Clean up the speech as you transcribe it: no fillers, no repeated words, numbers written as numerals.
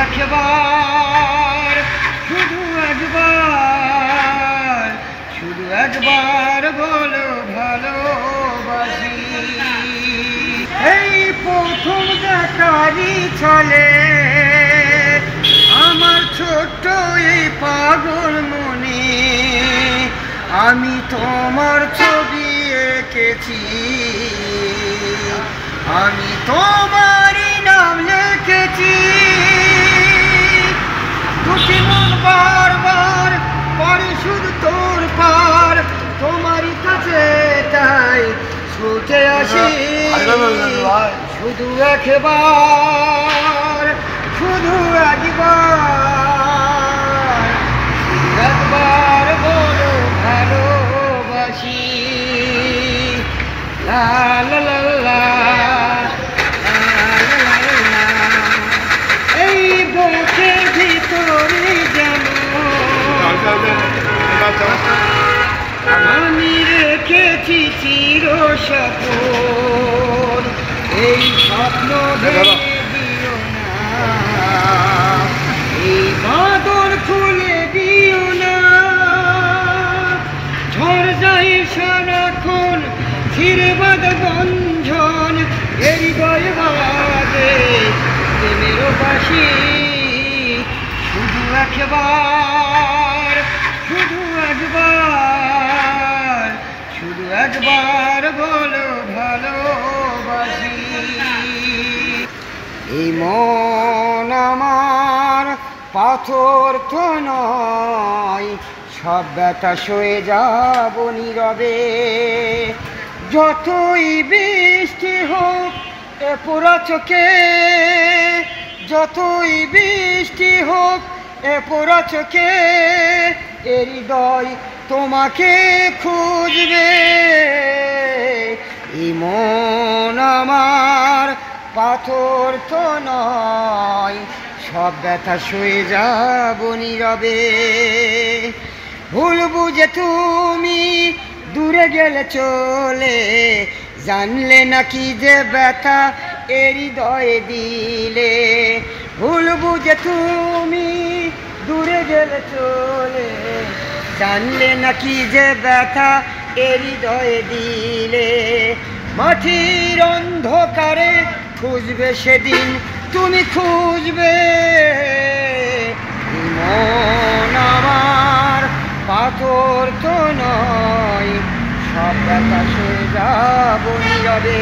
একবার, শুধু একবার, শুধু একবার বলো ভালোবাসি। এই প্রথম দেখারই চলে আমার ছোট্ট এই পাগল মনে আমি তোমার ছবি এঁকেছি, আমি তোমারই নাম লিখেছি। দুটি মন বারবার পরে শুধু তোর পার তোমারই কাছে তাই ছুটে আসি। শুধু একবার, শুধু একবার, শুধু একবার বলো ভালোবাসি। লা লা লা লা, এই বুকের ভিতরে যেন আমি রেখেছি চির স্বপন, এই স্বপ্ন ভেঙে দিও না, এই বাঁধন খুলে দিও না। ঝড় যাই সারাক্ষণ ছিঁড়ে বাঁধা বন্ধন, হৃদয় বাজে প্রেমের বাঁশি। শুধু একবার, শুধু একবার, শুধু একবার বলো ভালোবাসি। এই মন আমার পাথর তো নয়, সব ব্যথা সয়ে যাব নীরবে। যতই বৃষ্টি হোক এ পোড়া চোখে, যতই বৃষ্টি হোক এ পোড়া চোখে, এ হৃদয় তোমাকে খুঁজবে। এই মন আমার পাথর তো নয়, সব ব্যথা সয়ে যাব নীরবে। ভুল বুঝে তুমি দূরে গেলে চলে, জানলে নাকি যে ব্যথা এ হৃদয়ে দিলে। ভুল বুঝে তুমি দূরে গেলে চলে, জানলে নাকি যে ব্যথা এ হৃদয়ে দিলে। মাটির অন্ধকারে খুঁজবে সেদিন তুমি খুঁজবে। মন আমার পাথর তো নয়, সব ব্যথা সয়ে যাব নীরবে।